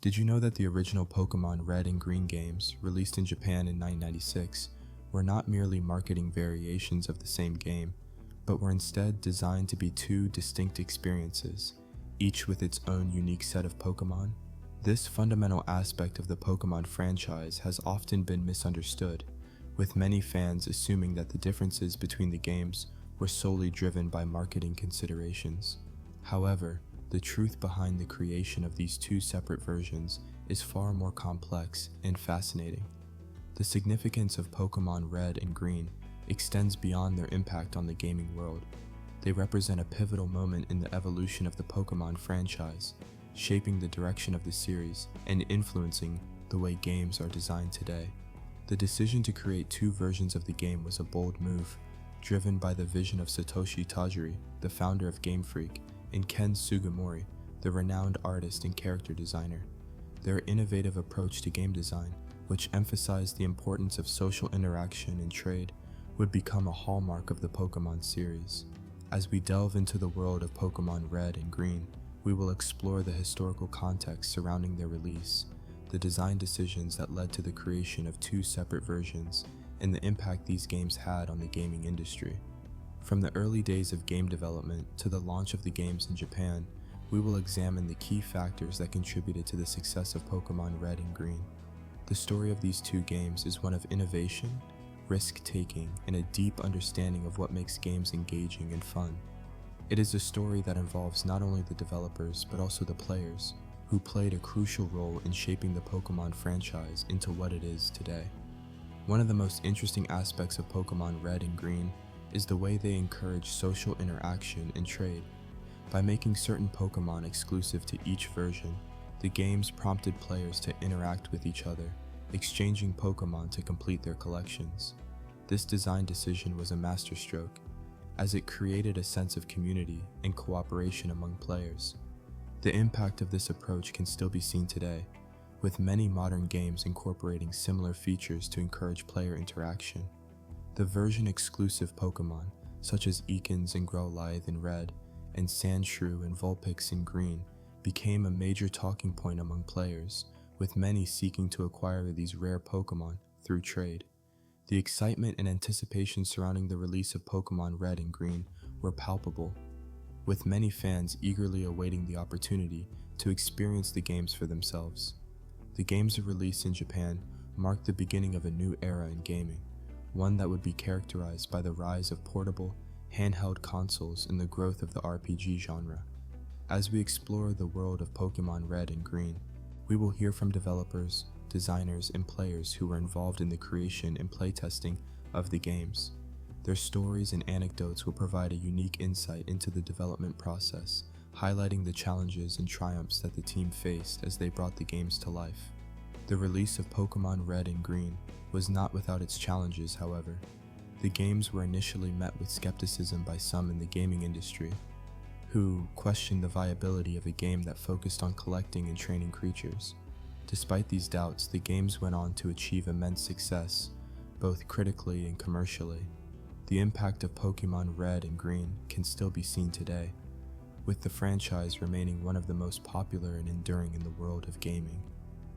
Did you know that the original Pokémon Red and Green games, released in Japan in 1996, were not merely marketing variations of the same game, but were instead designed to be two distinct experiences, each with its own unique set of Pokémon? This fundamental aspect of the Pokémon franchise has often been misunderstood, with many fans assuming that the differences between the games were solely driven by marketing considerations. However, the truth behind the creation of these two separate versions is far more complex and fascinating. The significance of Pokémon Red and Green extends beyond their impact on the gaming world. They represent a pivotal moment in the evolution of the Pokémon franchise, shaping the direction of the series and influencing the way games are designed today. The decision to create two versions of the game was a bold move, driven by the vision of Satoshi Tajiri, the founder of Game Freak, and Ken Sugimori, the renowned artist and character designer. Their innovative approach to game design, which emphasized the importance of social interaction and trade, would become a hallmark of the Pokémon series. As we delve into the world of Pokémon Red and Green, we will explore the historical context surrounding their release, the design decisions that led to the creation of two separate versions, and the impact these games had on the gaming industry. From the early days of game development to the launch of the games in Japan, we will examine the key factors that contributed to the success of Pokémon Red and Green. The story of these two games is one of innovation, risk-taking, and a deep understanding of what makes games engaging and fun. It is a story that involves not only the developers but also the players, who played a crucial role in shaping the Pokémon franchise into what it is today. One of the most interesting aspects of Pokémon Red and Green is the way they encourage social interaction and trade. By making certain Pokémon exclusive to each version, the games prompted players to interact with each other, exchanging Pokémon to complete their collections. This design decision was a masterstroke, as it created a sense of community and cooperation among players. The impact of this approach can still be seen today, with many modern games incorporating similar features to encourage player interaction. The version-exclusive Pokémon, such as Ekans and Growlithe in Red, and Sandshrew and Vulpix in Green, became a major talking point among players, with many seeking to acquire these rare Pokémon through trade. The excitement and anticipation surrounding the release of Pokémon Red and Green were palpable, with many fans eagerly awaiting the opportunity to experience the games for themselves. The games' release in Japan marked the beginning of a new era in gaming, one that would be characterized by the rise of portable, handheld consoles and the growth of the RPG genre. As we explore the world of Pokémon Red and Green, we will hear from developers, designers, and players who were involved in the creation and playtesting of the games. Their stories and anecdotes will provide a unique insight into the development process, highlighting the challenges and triumphs that the team faced as they brought the games to life. The release of Pokémon Red and Green was not without its challenges, however. The games were initially met with skepticism by some in the gaming industry, who questioned the viability of a game that focused on collecting and training creatures. Despite these doubts, the games went on to achieve immense success, both critically and commercially. The impact of Pokémon Red and Green can still be seen today, with the franchise remaining one of the most popular and enduring in the world of gaming.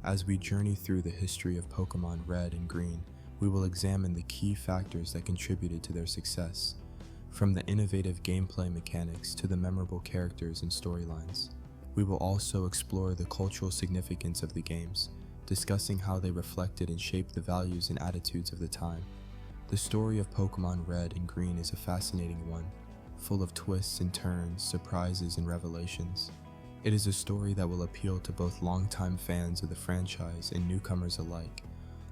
As we journey through the history of Pokémon Red and Green, we will examine the key factors that contributed to their success, from the innovative gameplay mechanics to the memorable characters and storylines. We will also explore the cultural significance of the games, discussing how they reflected and shaped the values and attitudes of the time. The story of Pokémon Red and Green is a fascinating one, full of twists and turns, surprises, and revelations. It is a story that will appeal to both longtime fans of the franchise and newcomers alike,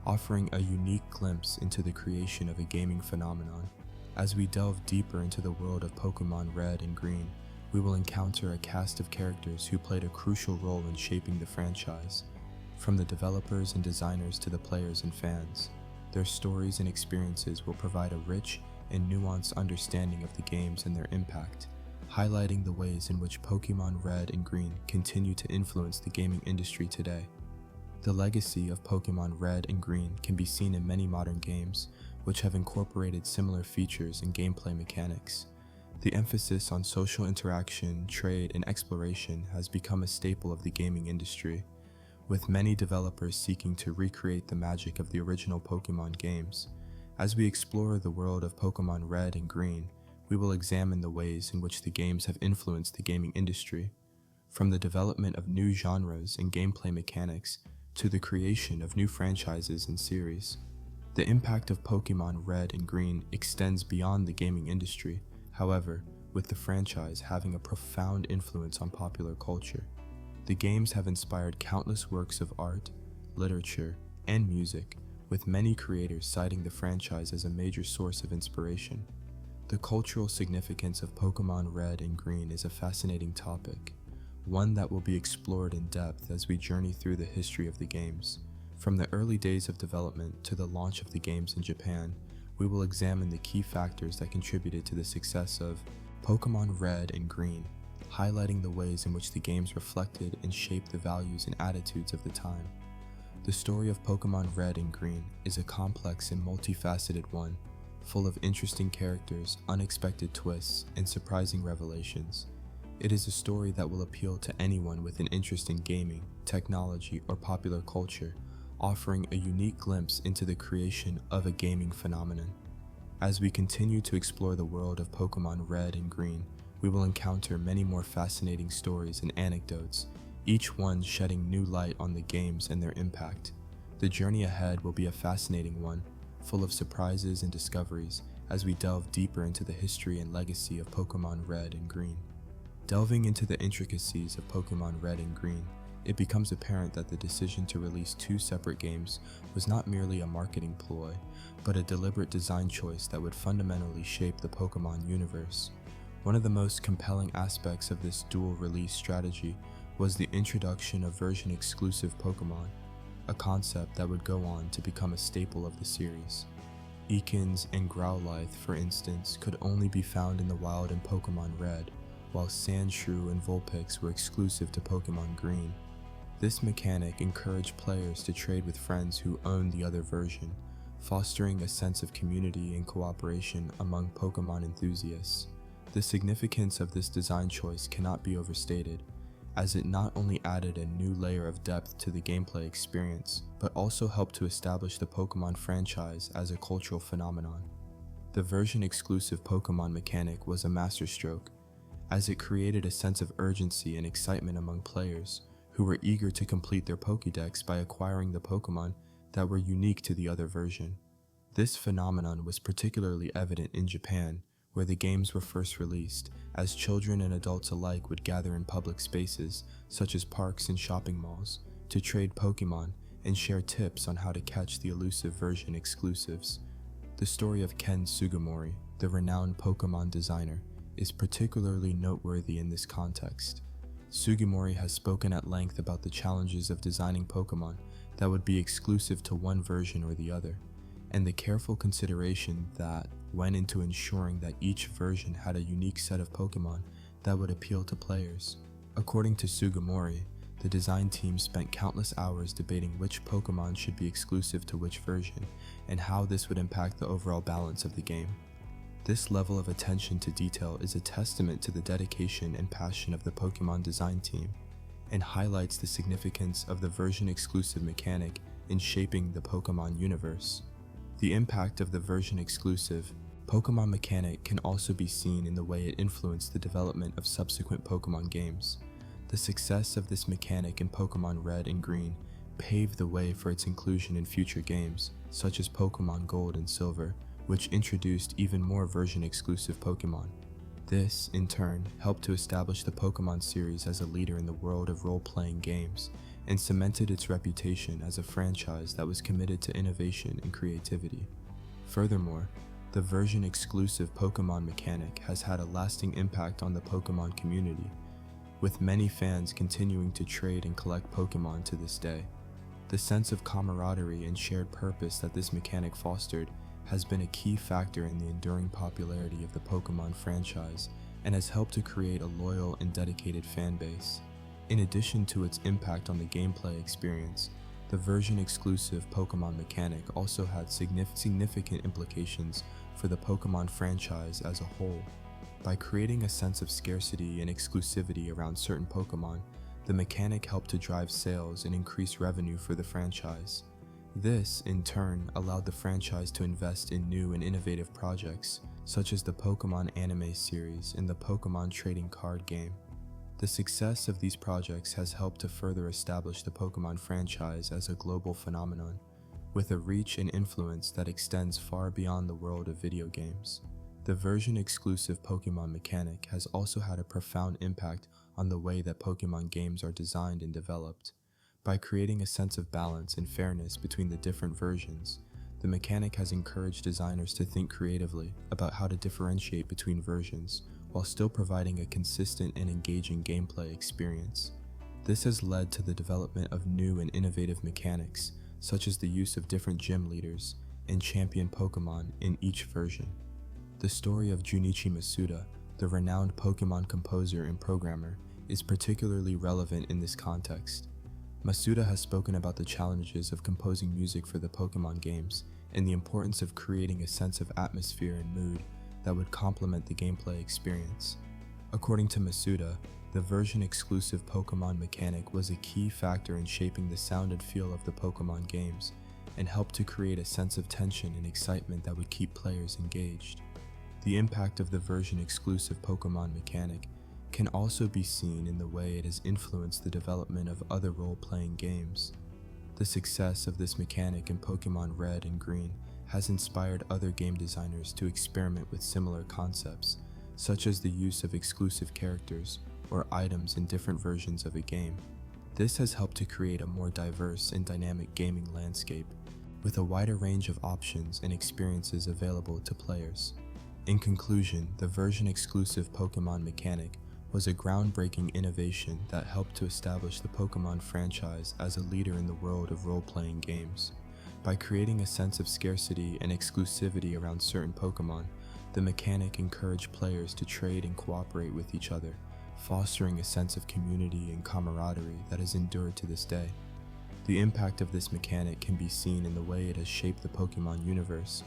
offering a unique glimpse into the creation of a gaming phenomenon. As we delve deeper into the world of Pokémon Red and Green, we will encounter a cast of characters who played a crucial role in shaping the franchise. From the developers and designers to the players and fans, their stories and experiences will provide a rich and nuanced understanding of the games and their impact, highlighting the ways in which Pokémon Red and Green continue to influence the gaming industry today. The legacy of Pokémon Red and Green can be seen in many modern games, which have incorporated similar features and gameplay mechanics. The emphasis on social interaction, trade, and exploration has become a staple of the gaming industry, with many developers seeking to recreate the magic of the original Pokémon games. As we explore the world of Pokémon Red and Green, we will examine the ways in which the games have influenced the gaming industry, from the development of new genres and gameplay mechanics to the creation of new franchises and series. The impact of Pokémon Red and Green extends beyond the gaming industry, however, with the franchise having a profound influence on popular culture. The games have inspired countless works of art, literature, and music, with many creators citing the franchise as a major source of inspiration. The cultural significance of Pokémon Red and Green is a fascinating topic, one that will be explored in depth as we journey through the history of the games. From the early days of development to the launch of the games in Japan, we will examine the key factors that contributed to the success of Pokémon Red and Green, highlighting the ways in which the games reflected and shaped the values and attitudes of the time. The story of Pokémon Red and Green is a complex and multifaceted one, full of interesting characters, unexpected twists, and surprising revelations. It is a story that will appeal to anyone with an interest in gaming, technology, or popular culture, offering a unique glimpse into the creation of a gaming phenomenon. As we continue to explore the world of Pokémon Red and Green, we will encounter many more fascinating stories and anecdotes, each one shedding new light on the games and their impact. The journey ahead will be a fascinating one, full of surprises and discoveries as we delve deeper into the history and legacy of Pokémon Red and Green. Delving into the intricacies of Pokémon Red and Green, it becomes apparent that the decision to release two separate games was not merely a marketing ploy, but a deliberate design choice that would fundamentally shape the Pokémon universe. One of the most compelling aspects of this dual-release strategy was the introduction of version-exclusive Pokémon, a concept that would go on to become a staple of the series. Ekans and Growlithe, for instance, could only be found in the wild in Pokémon Red, while Sandshrew and Vulpix were exclusive to Pokémon Green. This mechanic encouraged players to trade with friends who owned the other version, fostering a sense of community and cooperation among Pokémon enthusiasts. The significance of this design choice cannot be overstated, as it not only added a new layer of depth to the gameplay experience, but also helped to establish the Pokémon franchise as a cultural phenomenon. The version-exclusive Pokémon mechanic was a masterstroke, as it created a sense of urgency and excitement among players who were eager to complete their Pokédex by acquiring the Pokémon that were unique to the other version. This phenomenon was particularly evident in Japan, where the games were first released, as children and adults alike would gather in public spaces, such as parks and shopping malls, to trade Pokémon and share tips on how to catch the elusive version exclusives. The story of Ken Sugimori, the renowned Pokémon designer, is particularly noteworthy in this context. Sugimori has spoken at length about the challenges of designing Pokémon that would be exclusive to one version or the other, and the careful consideration that went into ensuring that each version had a unique set of Pokémon that would appeal to players. According to Sugimori, the design team spent countless hours debating which Pokémon should be exclusive to which version, and how this would impact the overall balance of the game. This level of attention to detail is a testament to the dedication and passion of the Pokémon design team, and highlights the significance of the version-exclusive mechanic in shaping the Pokémon universe. The impact of the version-exclusive Pokémon mechanic can also be seen in the way it influenced the development of subsequent Pokémon games. The success of this mechanic in Pokémon Red and Green paved the way for its inclusion in future games, such as Pokémon Gold and Silver, which introduced even more version-exclusive Pokémon. This, in turn, helped to establish the Pokémon series as a leader in the world of role-playing games, and cemented its reputation as a franchise that was committed to innovation and creativity. Furthermore, the version-exclusive Pokémon mechanic has had a lasting impact on the Pokémon community, with many fans continuing to trade and collect Pokémon to this day. The sense of camaraderie and shared purpose that this mechanic fostered has been a key factor in the enduring popularity of the Pokémon franchise, and has helped to create a loyal and dedicated fan base. In addition to its impact on the gameplay experience, the version-exclusive Pokémon mechanic also had significant implications for the Pokémon franchise as a whole. By creating a sense of scarcity and exclusivity around certain Pokémon, The mechanic helped to drive sales and increase revenue for the franchise. This, in turn, allowed the franchise to invest in new and innovative projects, such as the Pokémon anime series and the Pokémon trading card game. The success of these projects has helped to further establish the Pokémon franchise as a global phenomenon, with a reach and influence that extends far beyond the world of video games. The version-exclusive Pokémon mechanic has also had a profound impact on the way that Pokémon games are designed and developed. By creating a sense of balance and fairness between the different versions, the mechanic has encouraged designers to think creatively about how to differentiate between versions while still providing a consistent and engaging gameplay experience. This has led to the development of new and innovative mechanics, such as the use of different gym leaders and champion Pokémon in each version. The story of Junichi Masuda, the renowned Pokémon composer and programmer, is particularly relevant in this context. Masuda has spoken about the challenges of composing music for the Pokémon games and the importance of creating a sense of atmosphere and mood that would complement the gameplay experience. According to Masuda, the version-exclusive Pokémon mechanic was a key factor in shaping the sound and feel of the Pokémon games and helped to create a sense of tension and excitement that would keep players engaged. The impact of the version-exclusive Pokémon mechanic can also be seen in the way it has influenced the development of other role-playing games. The success of this mechanic in Pokémon Red and Green has inspired other game designers to experiment with similar concepts, such as the use of exclusive characters or items in different versions of a game. This has helped to create a more diverse and dynamic gaming landscape, with a wider range of options and experiences available to players. In conclusion, the version-exclusive Pokémon mechanic was a groundbreaking innovation that helped to establish the Pokémon franchise as a leader in the world of role-playing games. By creating a sense of scarcity and exclusivity around certain Pokémon, the mechanic encouraged players to trade and cooperate with each other, fostering a sense of community and camaraderie that has endured to this day. The impact of this mechanic can be seen in the way it has shaped the Pokémon universe,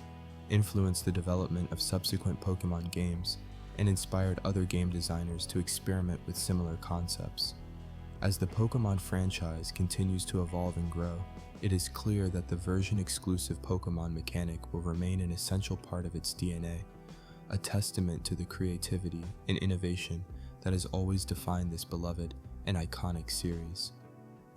influenced the development of subsequent Pokémon games, and inspired other game designers to experiment with similar concepts. As the Pokémon franchise continues to evolve and grow, it is clear that the version-exclusive Pokémon mechanic will remain an essential part of its DNA, a testament to the creativity and innovation that has always defined this beloved and iconic series.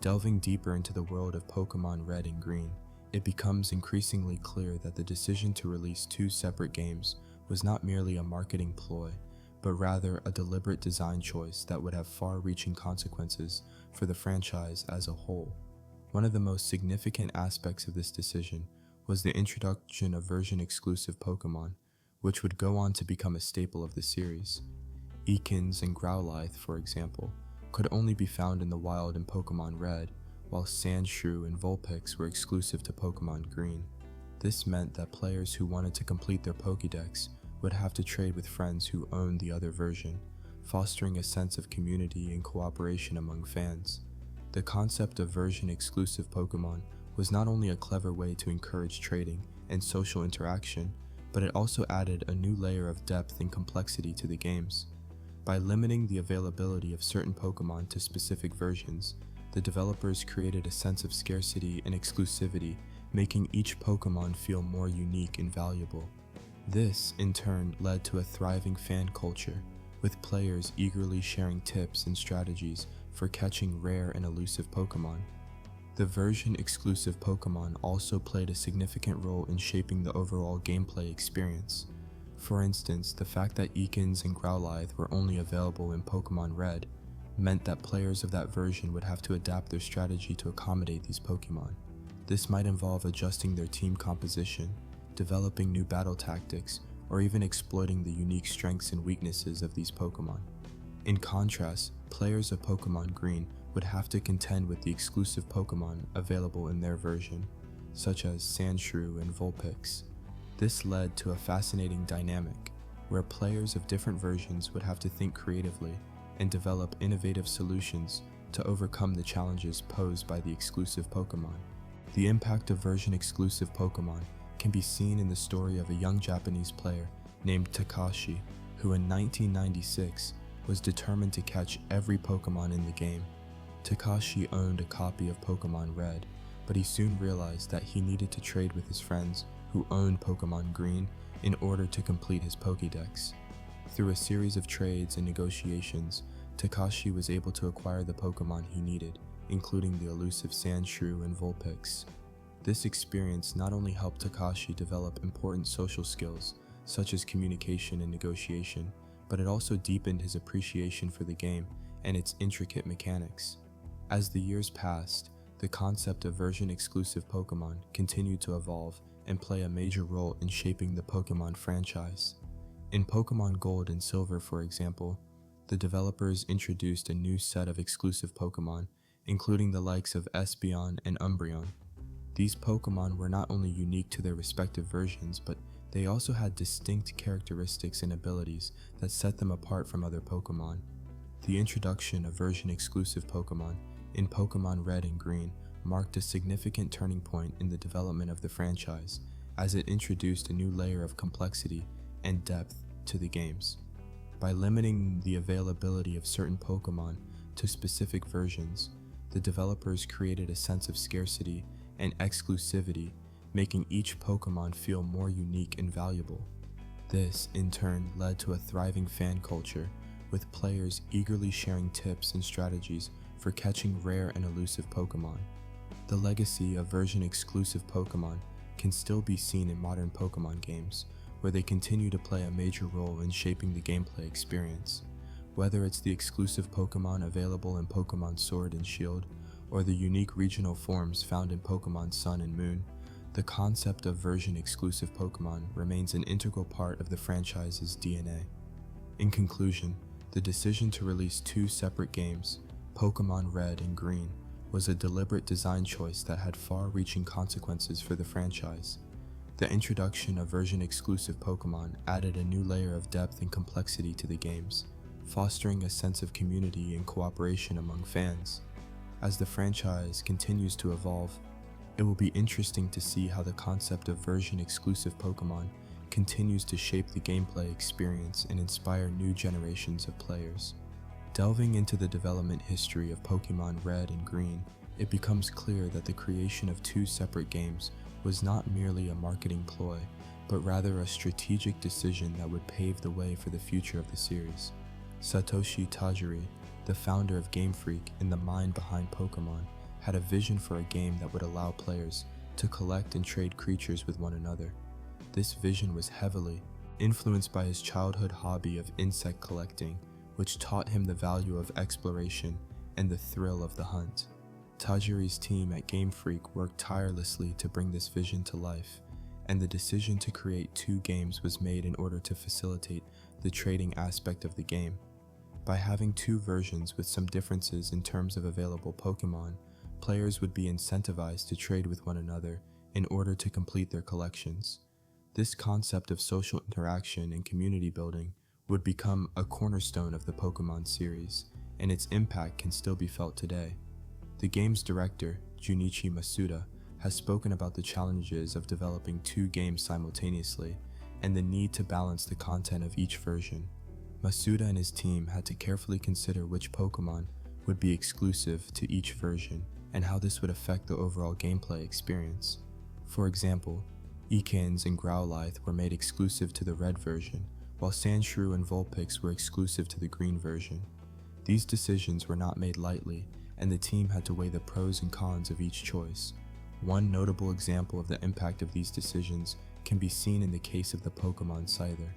Delving deeper into the world of Pokémon Red and Green, it becomes increasingly clear that the decision to release two separate games was not merely a marketing ploy, but rather a deliberate design choice that would have far-reaching consequences for the franchise as a whole. One of the most significant aspects of this decision was the introduction of version-exclusive Pokémon, which would go on to become a staple of the series. Ekans and Growlithe, for example, could only be found in the wild in Pokémon Red, while Sandshrew and Vulpix were exclusive to Pokémon Green. This meant that players who wanted to complete their Pokédex would have to trade with friends who owned the other version, fostering a sense of community and cooperation among fans. The concept of version-exclusive Pokémon was not only a clever way to encourage trading and social interaction, but it also added a new layer of depth and complexity to the games. By limiting the availability of certain Pokémon to specific versions, the developers created a sense of scarcity and exclusivity, making each Pokémon feel more unique and valuable. This, in turn, led to a thriving fan culture, with players eagerly sharing tips and strategies for catching rare and elusive Pokémon. The version-exclusive Pokémon also played a significant role in shaping the overall gameplay experience. For instance, the fact that Ekans and Growlithe were only available in Pokémon Red meant that players of that version would have to adapt their strategy to accommodate these Pokémon. This might involve adjusting their team composition, developing new battle tactics, or even exploiting the unique strengths and weaknesses of these Pokémon. In contrast, players of Pokémon Green would have to contend with the exclusive Pokémon available in their version, such as Sandshrew and Vulpix. This led to a fascinating dynamic, where players of different versions would have to think creatively and develop innovative solutions to overcome the challenges posed by the exclusive Pokémon. The impact of version-exclusive Pokémon can be seen in the story of a young Japanese player named Takashi, who in 1996 was determined to catch every Pokémon in the game. Takashi owned a copy of Pokémon Red, but he soon realized that he needed to trade with his friends who owned Pokémon Green in order to complete his Pokédex. Through a series of trades and negotiations, Takashi was able to acquire the Pokémon he needed, including the elusive Sandshrew and Vulpix. This experience not only helped Takashi develop important social skills, such as communication and negotiation, but it also deepened his appreciation for the game and its intricate mechanics. As the years passed, the concept of version-exclusive Pokémon continued to evolve and play a major role in shaping the Pokémon franchise. In Pokémon Gold and Silver, for example, the developers introduced a new set of exclusive Pokémon, including the likes of Espeon and Umbreon. These Pokémon were not only unique to their respective versions, but they also had distinct characteristics and abilities that set them apart from other Pokémon. The introduction of version-exclusive Pokémon in Pokémon Red and Green marked a significant turning point in the development of the franchise, as it introduced a new layer of complexity and depth to the games. By limiting the availability of certain Pokémon to specific versions, the developers created a sense of scarcity and exclusivity, making each Pokémon feel more unique and valuable. This, in turn, led to a thriving fan culture, with players eagerly sharing tips and strategies for catching rare and elusive Pokémon. The legacy of version-exclusive Pokémon can still be seen in modern Pokémon games, where they continue to play a major role in shaping the gameplay experience. Whether it's the exclusive Pokémon available in Pokémon Sword and Shield, or the unique regional forms found in Pokémon Sun and Moon, the concept of version-exclusive Pokémon remains an integral part of the franchise's DNA. In conclusion, the decision to release two separate games, Pokémon Red and Green, was a deliberate design choice that had far-reaching consequences for the franchise. The introduction of version-exclusive Pokémon added a new layer of depth and complexity to the games, fostering a sense of community and cooperation among fans. As the franchise continues to evolve, it will be interesting to see how the concept of version-exclusive Pokémon continues to shape the gameplay experience and inspire new generations of players. Delving into the development history of Pokémon Red and Green, it becomes clear that the creation of two separate games was not merely a marketing ploy, but rather a strategic decision that would pave the way for the future of the series. Satoshi Tajiri, the founder of Game Freak and the mind behind Pokémon, had a vision for a game that would allow players to collect and trade creatures with one another. This vision was heavily influenced by his childhood hobby of insect collecting, which taught him the value of exploration and the thrill of the hunt. Tajiri's team at Game Freak worked tirelessly to bring this vision to life, and the decision to create two games was made in order to facilitate the trading aspect of the game. By having two versions with some differences in terms of available Pokémon, players would be incentivized to trade with one another in order to complete their collections. This concept of social interaction and community building would become a cornerstone of the Pokémon series, and its impact can still be felt today. The game's director, Junichi Masuda, has spoken about the challenges of developing two games simultaneously and the need to balance the content of each version. Masuda and his team had to carefully consider which Pokémon would be exclusive to each version and how this would affect the overall gameplay experience. For example, Ekans and Growlithe were made exclusive to the Red version, while Sandshrew and Vulpix were exclusive to the Green version. These decisions were not made lightly, and the team had to weigh the pros and cons of each choice. One notable example of the impact of these decisions can be seen in the case of the Pokémon Scyther.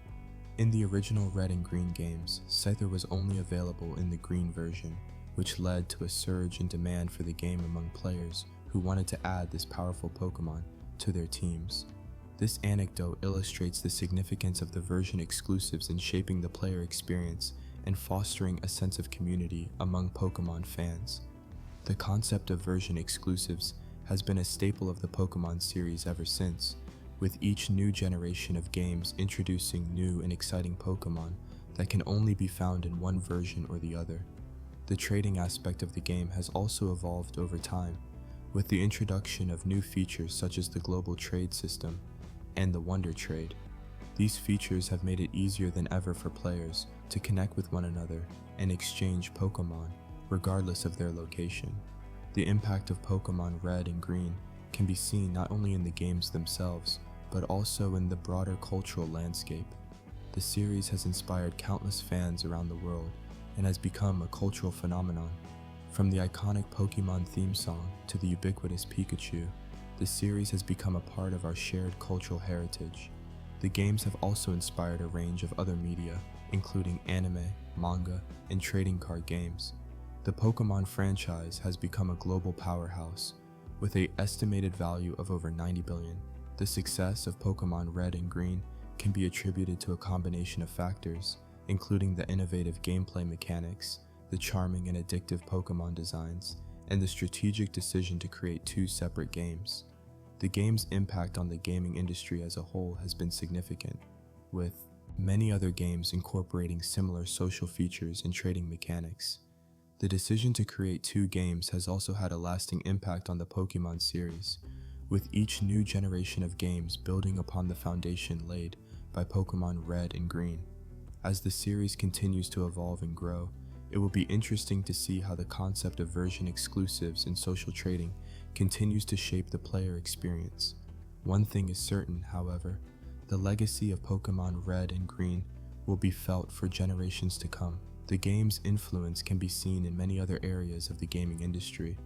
In the original Red and Green games, Scyther was only available in the Green version, which led to a surge in demand for the game among players who wanted to add this powerful Pokémon to their teams. This anecdote illustrates the significance of the version exclusives in shaping the player experience and fostering a sense of community among Pokémon fans. The concept of version exclusives has been a staple of the Pokémon series ever since, with each new generation of games introducing new and exciting Pokémon that can only be found in one version or the other. The trading aspect of the game has also evolved over time, with the introduction of new features such as the global trade system and the Wonder Trade. These features have made it easier than ever for players to connect with one another and exchange Pokémon, regardless of their location. The impact of Pokémon Red and Green can be seen not only in the games themselves, but also in the broader cultural landscape. The series has inspired countless fans around the world and has become a cultural phenomenon. From the iconic Pokémon theme song to the ubiquitous Pikachu, the series has become a part of our shared cultural heritage. The games have also inspired a range of other media, including anime, manga, and trading card games. The Pokémon franchise has become a global powerhouse, with an estimated value of over 90 billion. The success of Pokémon Red and Green can be attributed to a combination of factors, including the innovative gameplay mechanics, the charming and addictive Pokémon designs, and the strategic decision to create two separate games. The game's impact on the gaming industry as a whole has been significant, with many other games incorporating similar social features and trading mechanics. The decision to create two games has also had a lasting impact on the Pokémon series, with each new generation of games building upon the foundation laid by Pokémon Red and Green. As the series continues to evolve and grow, it will be interesting to see how the concept of version exclusives and social trading continues to shape the player experience. One thing is certain, however, the legacy of Pokémon Red and Green will be felt for generations to come. The game's influence can be seen in many other areas of the gaming industry,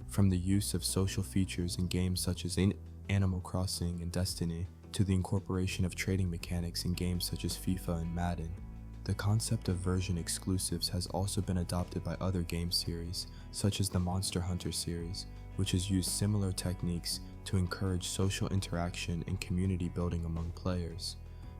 from the use of social features in games such as Animal Crossing and Destiny, to the incorporation of trading mechanics in games such as FIFA and Madden. The concept of version exclusives has also been adopted by other game series, such as the Monster Hunter series, which has used similar techniques to encourage social interaction and community building among players.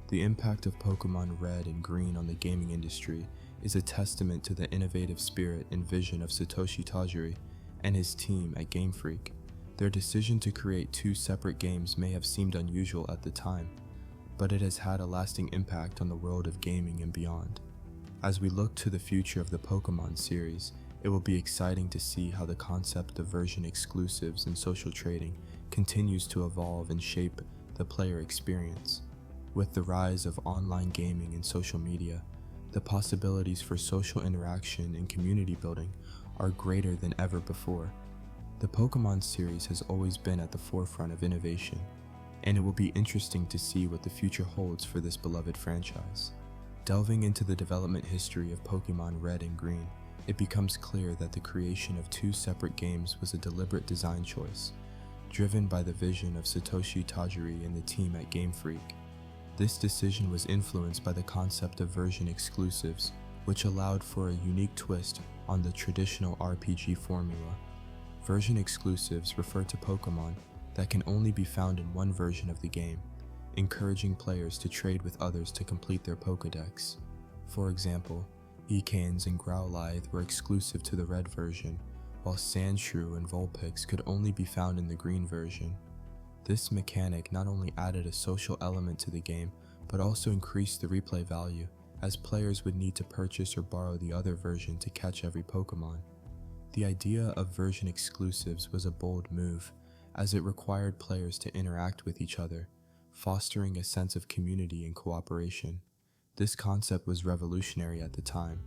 The impact of Pokémon Red and Green on the gaming industry is a testament to the innovative spirit and vision of Satoshi Tajiri and his team at Game Freak. Their decision to create two separate games may have seemed unusual at the time, but it has had a lasting impact on the world of gaming and beyond. As we look to the future of the Pokémon series, it will be exciting to see how the concept of version exclusives and social trading continues to evolve and shape the player experience. With the rise of online gaming and social media, the possibilities for social interaction and community building are greater than ever before. The Pokémon series has always been at the forefront of innovation, and it will be interesting to see what the future holds for this beloved franchise. Delving into the development history of Pokémon Red and Green, it becomes clear that the creation of two separate games was a deliberate design choice, driven by the vision of Satoshi Tajiri and the team at Game Freak. This decision was influenced by the concept of version exclusives, which allowed for a unique twist on the traditional RPG formula. Version exclusives refer to Pokémon that can only be found in one version of the game, encouraging players to trade with others to complete their Pokédex. For example, Ekans and Growlithe were exclusive to the red version, while Sandshrew and Vulpix could only be found in the green version. This mechanic not only added a social element to the game, but also increased the replay value, as players would need to purchase or borrow the other version to catch every Pokémon. The idea of version exclusives was a bold move, as it required players to interact with each other, fostering a sense of community and cooperation. This concept was revolutionary at the time,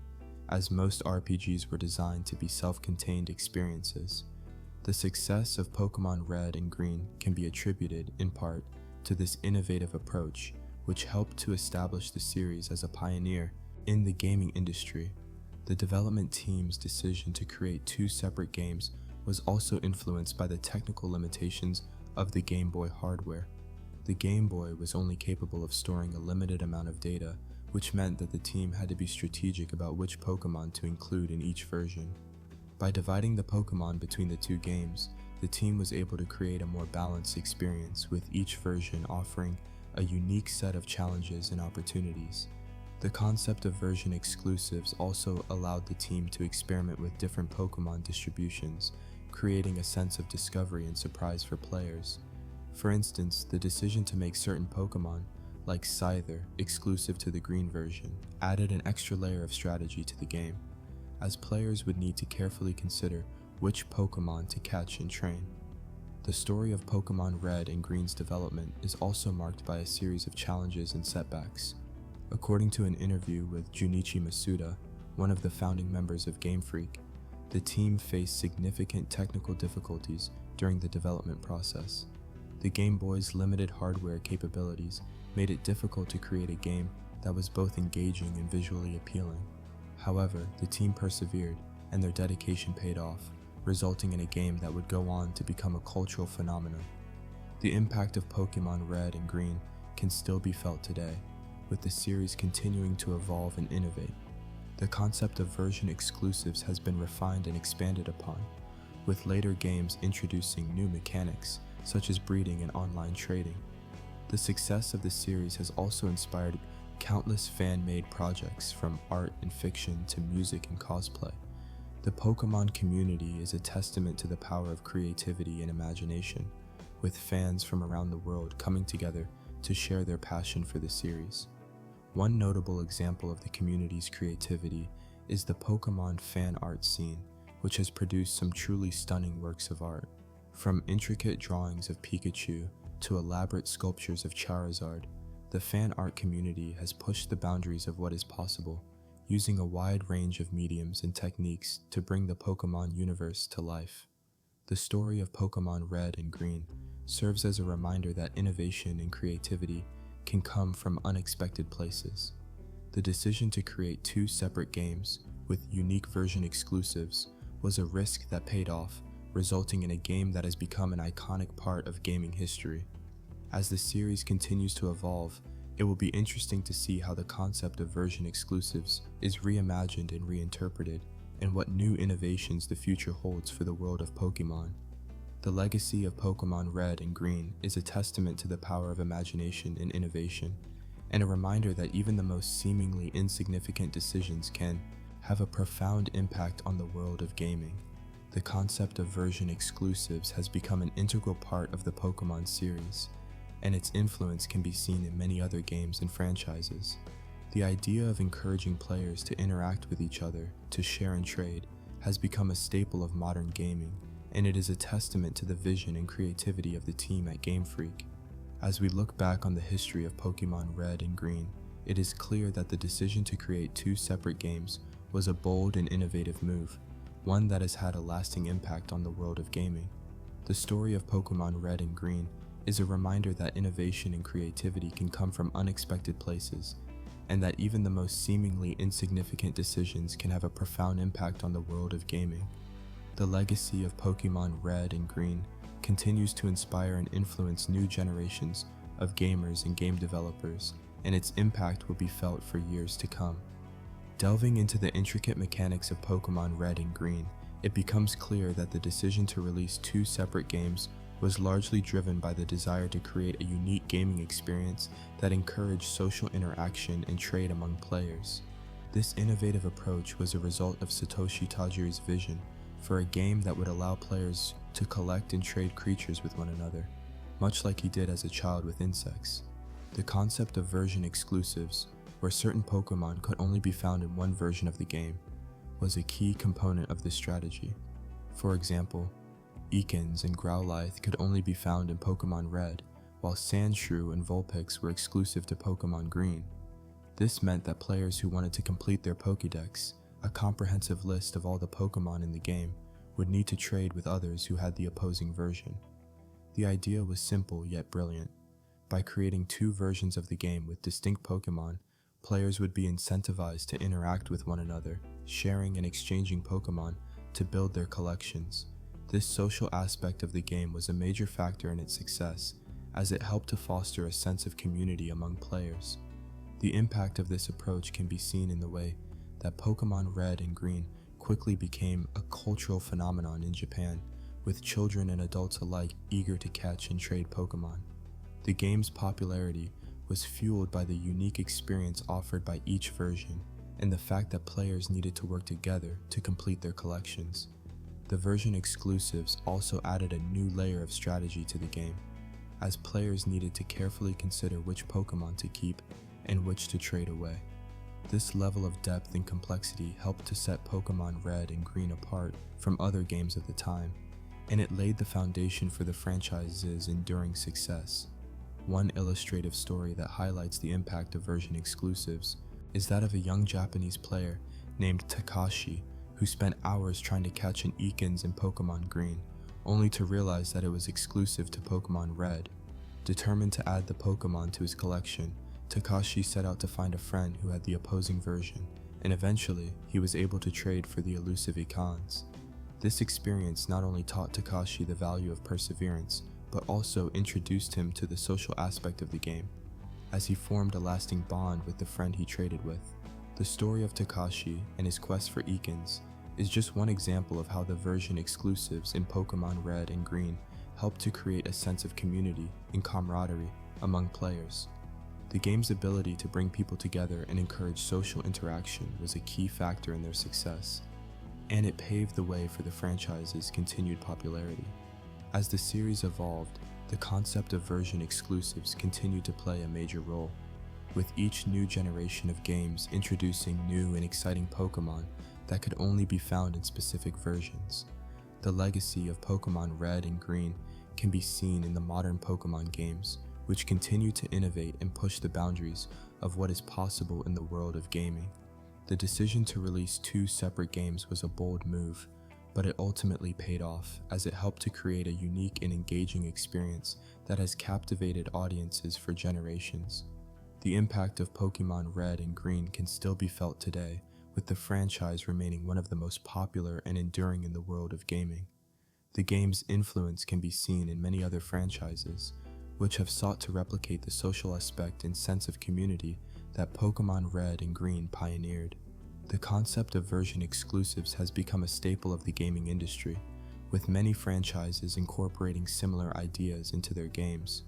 as most RPGs were designed to be self-contained experiences. The success of Pokémon Red and Green can be attributed, in part, to this innovative approach, which helped to establish the series as a pioneer in the gaming industry. The development team's decision to create two separate games was also influenced by the technical limitations of the Game Boy hardware. The Game Boy was only capable of storing a limited amount of data, which meant that the team had to be strategic about which Pokémon to include in each version. By dividing the Pokémon between the two games, the team was able to create a more balanced experience, with each version offering a unique set of challenges and opportunities. The concept of version exclusives also allowed the team to experiment with different Pokémon distributions, creating a sense of discovery and surprise for players. For instance, the decision to make certain Pokémon, like Scyther, exclusive to the green version, added an extra layer of strategy to the game, as players would need to carefully consider which Pokémon to catch and train. The story of Pokémon Red and Green's development is also marked by a series of challenges and setbacks. According to an interview with Junichi Masuda, one of the founding members of Game Freak, the team faced significant technical difficulties during the development process. The Game Boy's limited hardware capabilities made it difficult to create a game that was both engaging and visually appealing. However, the team persevered, and their dedication paid off, resulting in a game that would go on to become a cultural phenomenon. The impact of Pokémon Red and Green can still be felt today, with the series continuing to evolve and innovate. The concept of version exclusives has been refined and expanded upon, with later games introducing new mechanics, such as breeding and online trading. The success of the series has also inspired countless fan-made projects, from art and fiction to music and cosplay. The Pokémon community is a testament to the power of creativity and imagination, with fans from around the world coming together to share their passion for the series. One notable example of the community's creativity is the Pokémon fan art scene, which has produced some truly stunning works of art. From intricate drawings of Pikachu to elaborate sculptures of Charizard, the fan art community has pushed the boundaries of what is possible, using a wide range of mediums and techniques to bring the Pokémon universe to life. The story of Pokémon Red and Green serves as a reminder that innovation and creativity can come from unexpected places. The decision to create two separate games with unique version exclusives was a risk that paid off, resulting in a game that has become an iconic part of gaming history. As the series continues to evolve, it will be interesting to see how the concept of version exclusives is reimagined and reinterpreted, and what new innovations the future holds for the world of Pokémon. The legacy of Pokémon Red and Green is a testament to the power of imagination and innovation, and a reminder that even the most seemingly insignificant decisions can have a profound impact on the world of gaming. The concept of version exclusives has become an integral part of the Pokémon series, and its influence can be seen in many other games and franchises. The idea of encouraging players to interact with each other, to share and trade, has become a staple of modern gaming, and it is a testament to the vision and creativity of the team at Game Freak. As we look back on the history of Pokémon Red and Green, it is clear that the decision to create two separate games was a bold and innovative move, one that has had a lasting impact on the world of gaming. The story of Pokémon Red and Green is a reminder that innovation and creativity can come from unexpected places, and that even the most seemingly insignificant decisions can have a profound impact on the world of gaming. The legacy of Pokémon Red and Green continues to inspire and influence new generations of gamers and game developers, and its impact will be felt for years to come. Delving into the intricate mechanics of Pokémon Red and Green, it becomes clear that the decision to release two separate games was largely driven by the desire to create a unique gaming experience that encouraged social interaction and trade among players. This innovative approach was a result of Satoshi Tajiri's vision for a game that would allow players to collect and trade creatures with one another, much like he did as a child with insects. The concept of version exclusives, where certain Pokémon could only be found in one version of the game, was a key component of this strategy. For example, Ekans and Growlithe could only be found in Pokémon Red, while Sandshrew and Vulpix were exclusive to Pokémon Green. This meant that players who wanted to complete their Pokédex, a comprehensive list of all the Pokémon in the game, would need to trade with others who had the opposing version. The idea was simple yet brilliant. By creating two versions of the game with distinct Pokémon, players would be incentivized to interact with one another, sharing and exchanging Pokémon to build their collections. This social aspect of the game was a major factor in its success, as it helped to foster a sense of community among players. The impact of this approach can be seen in the way that Pokémon Red and Green quickly became a cultural phenomenon in Japan, with children and adults alike eager to catch and trade Pokémon. The game's popularity was fueled by the unique experience offered by each version, and the fact that players needed to work together to complete their collections. The version exclusives also added a new layer of strategy to the game, as players needed to carefully consider which Pokémon to keep and which to trade away. This level of depth and complexity helped to set Pokémon Red and Green apart from other games of the time, and it laid the foundation for the franchise's enduring success. One illustrative story that highlights the impact of version exclusives is that of a young Japanese player named Takashi, who spent hours trying to catch an Ekans in Pokémon Green, only to realize that it was exclusive to Pokémon Red. Determined to add the Pokémon to his collection, Takashi set out to find a friend who had the opposing version, and eventually he was able to trade for the elusive Ekans. This experience not only taught Takashi the value of perseverance, but also introduced him to the social aspect of the game, as he formed a lasting bond with the friend he traded with. The story of Takashi and his quest for Ekans is just one example of how the version exclusives in Pokémon Red and Green helped to create a sense of community and camaraderie among players. The game's ability to bring people together and encourage social interaction was a key factor in their success, and it paved the way for the franchise's continued popularity. As the series evolved, the concept of version exclusives continued to play a major role, with each new generation of games introducing new and exciting Pokémon that could only be found in specific versions. The legacy of Pokémon Red and Green can be seen in the modern Pokémon games, which continue to innovate and push the boundaries of what is possible in the world of gaming. The decision to release two separate games was a bold move, but it ultimately paid off as it helped to create a unique and engaging experience that has captivated audiences for generations. The impact of Pokémon Red and Green can still be felt today, with the franchise remaining one of the most popular and enduring in the world of gaming. The game's influence can be seen in many other franchises, which have sought to replicate the social aspect and sense of community that Pokémon Red and Green pioneered. The concept of version exclusives has become a staple of the gaming industry, with many franchises incorporating similar ideas into their games.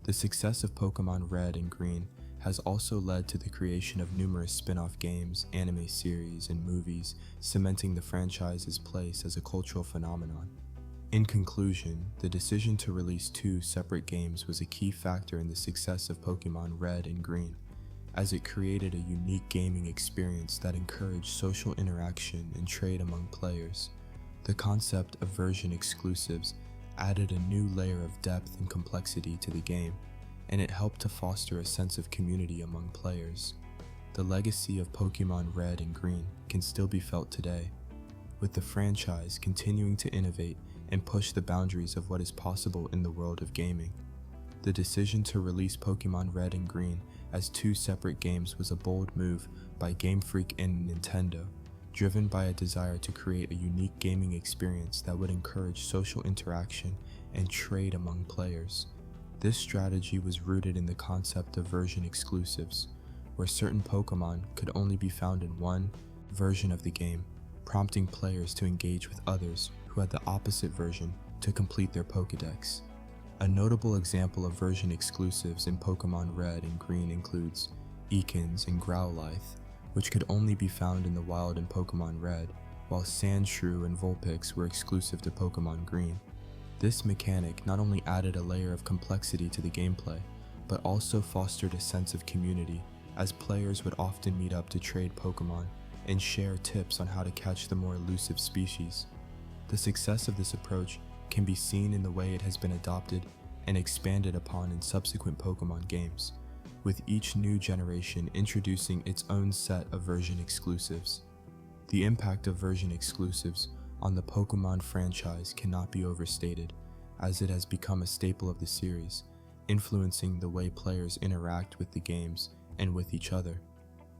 The success of Pokémon Red and Green has also led to the creation of numerous spin-off games, anime series, and movies, cementing the franchise's place as a cultural phenomenon. In conclusion, the decision to release two separate games was a key factor in the success of Pokémon Red and Green, as it created a unique gaming experience that encouraged social interaction and trade among players. The concept of version exclusives added a new layer of depth and complexity to the game, and it helped to foster a sense of community among players. The legacy of Pokémon Red and Green can still be felt today, with the franchise continuing to innovate and push the boundaries of what is possible in the world of gaming. The decision to release Pokémon Red and Green as two separate games was a bold move by Game Freak and Nintendo, driven by a desire to create a unique gaming experience that would encourage social interaction and trade among players. This strategy was rooted in the concept of version exclusives, where certain Pokémon could only be found in one version of the game, prompting players to engage with others who had the opposite version to complete their Pokédex. A notable example of version exclusives in Pokémon Red and Green includes Ekans and Growlithe, which could only be found in the wild in Pokémon Red, while Sandshrew and Vulpix were exclusive to Pokémon Green. This mechanic not only added a layer of complexity to the gameplay, but also fostered a sense of community, as players would often meet up to trade Pokémon and share tips on how to catch the more elusive species. The success of this approach can be seen in the way it has been adopted and expanded upon in subsequent Pokémon games, with each new generation introducing its own set of version exclusives. The impact of version exclusives on the Pokémon franchise cannot be overstated, as it has become a staple of the series, influencing the way players interact with the games and with each other.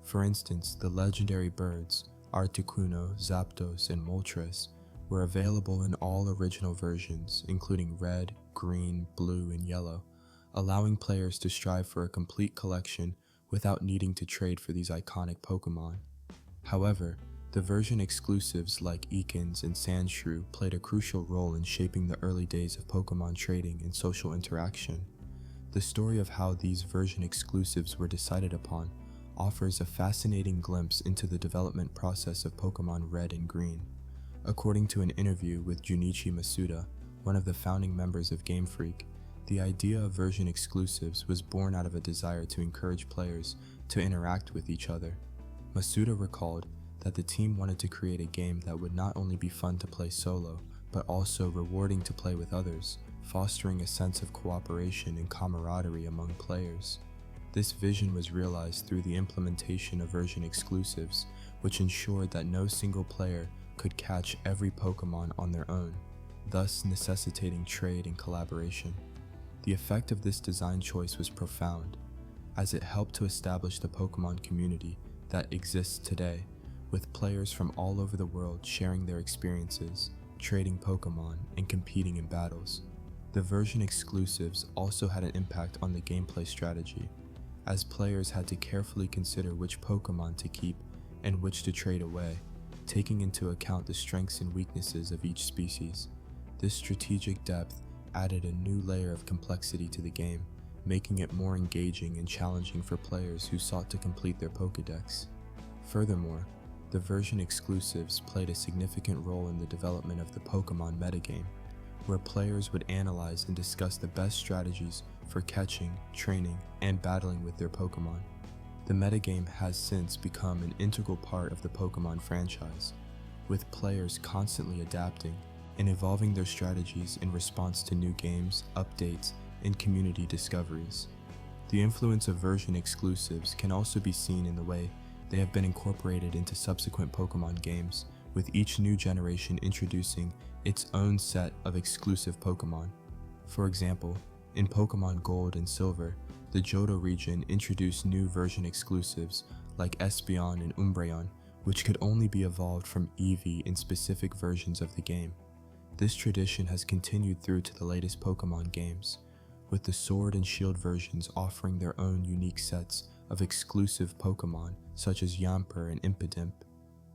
For instance, the legendary birds, Articuno, Zapdos, and Moltres, were available in all original versions, including red, green, blue, and yellow, allowing players to strive for a complete collection without needing to trade for these iconic Pokémon. However, the version exclusives like Ekans and Sandshrew played a crucial role in shaping the early days of Pokémon trading and social interaction. The story of how these version exclusives were decided upon offers a fascinating glimpse into the development process of Pokémon Red and Green. According to an interview with Junichi Masuda, one of the founding members of Game Freak, the idea of version exclusives was born out of a desire to encourage players to interact with each other. Masuda recalled that the team wanted to create a game that would not only be fun to play solo, but also rewarding to play with others, fostering a sense of cooperation and camaraderie among players. This vision was realized through the implementation of version exclusives, which ensured that no single player could catch every Pokémon on their own, thus necessitating trade and collaboration. The effect of this design choice was profound, as it helped to establish the Pokémon community that exists today, with players from all over the world sharing their experiences, trading Pokémon, and competing in battles. The version exclusives also had an impact on the gameplay strategy, as players had to carefully consider which Pokémon to keep and which to trade away, taking into account the strengths and weaknesses of each species. This strategic depth added a new layer of complexity to the game, making it more engaging and challenging for players who sought to complete their Pokédex. Furthermore, the version exclusives played a significant role in the development of the Pokémon metagame, where players would analyze and discuss the best strategies for catching, training, and battling with their Pokémon. The metagame has since become an integral part of the Pokémon franchise, with players constantly adapting and evolving their strategies in response to new games, updates, and community discoveries. The influence of version exclusives can also be seen in the way they have been incorporated into subsequent Pokémon games, with each new generation introducing its own set of exclusive Pokémon. For example, in Pokémon Gold and Silver, the Johto region introduced new version exclusives like Espeon and Umbreon, which could only be evolved from Eevee in specific versions of the game. This tradition has continued through to the latest Pokémon games, with the Sword and Shield versions offering their own unique sets of exclusive Pokémon such as Yamper and Impidimp.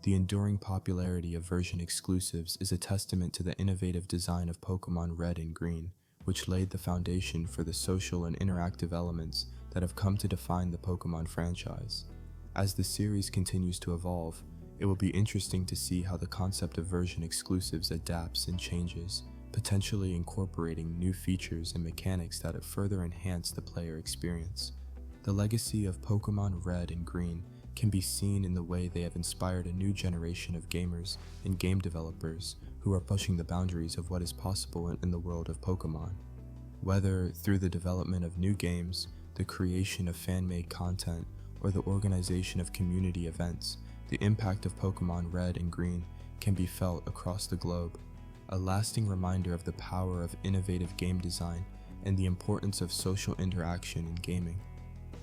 The enduring popularity of version exclusives is a testament to the innovative design of Pokémon Red and Green, which laid the foundation for the social and interactive elements that have come to define the Pokémon franchise. As the series continues to evolve, it will be interesting to see how the concept of version exclusives adapts and changes, potentially incorporating new features and mechanics that further enhance the player experience. The legacy of Pokémon Red and Green can be seen in the way they have inspired a new generation of gamers and game developers who are pushing the boundaries of what is possible in the world of Pokémon. Whether through the development of new games, the creation of fan-made content, or the organization of community events, the impact of Pokémon Red and Green can be felt across the globe, a lasting reminder of the power of innovative game design and the importance of social interaction in gaming.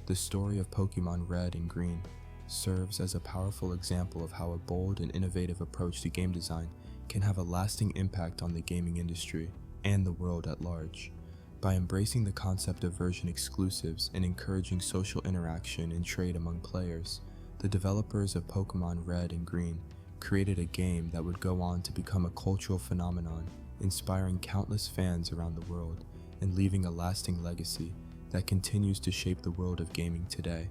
The story of Pokémon Red and Green serves as a powerful example of how a bold and innovative approach to game design can have a lasting impact on the gaming industry and the world at large. By embracing the concept of version exclusives and encouraging social interaction and trade among players, the developers of Pokémon Red and Green created a game that would go on to become a cultural phenomenon, inspiring countless fans around the world and leaving a lasting legacy that continues to shape the world of gaming today.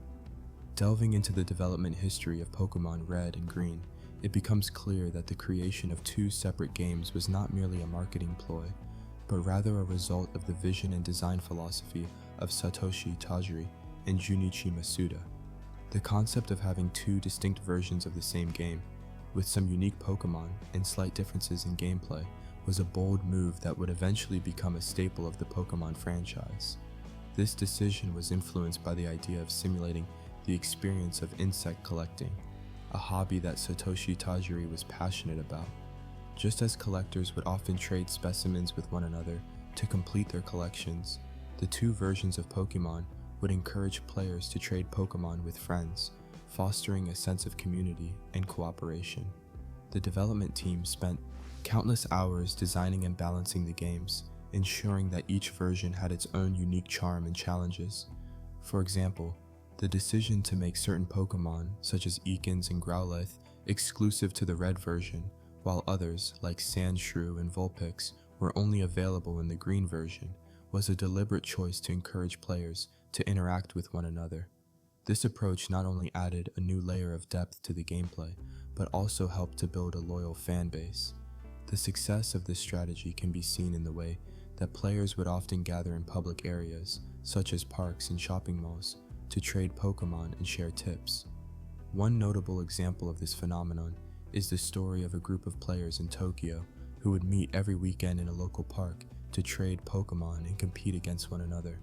Delving into the development history of Pokémon Red and Green, it becomes clear that the creation of two separate games was not merely a marketing ploy, but rather a result of the vision and design philosophy of Satoshi Tajiri and Junichi Masuda. The concept of having two distinct versions of the same game, with some unique Pokémon and slight differences in gameplay, was a bold move that would eventually become a staple of the Pokémon franchise. This decision was influenced by the idea of simulating the experience of insect collecting, a hobby that Satoshi Tajiri was passionate about. Just as collectors would often trade specimens with one another to complete their collections, the two versions of Pokémon would encourage players to trade Pokémon with friends, fostering a sense of community and cooperation. The development team spent countless hours designing and balancing the games, ensuring that each version had its own unique charm and challenges. For example, the decision to make certain Pokémon, such as Ekans and Growlithe, exclusive to the Red version, while others, like Sandshrew and Vulpix, were only available in the Green version, was a deliberate choice to encourage players to interact with one another. This approach not only added a new layer of depth to the gameplay, but also helped to build a loyal fan base. The success of this strategy can be seen in the way that players would often gather in public areas, such as parks and shopping malls, to trade Pokémon and share tips. One notable example of this phenomenon is the story of a group of players in Tokyo who would meet every weekend in a local park to trade Pokémon and compete against one another.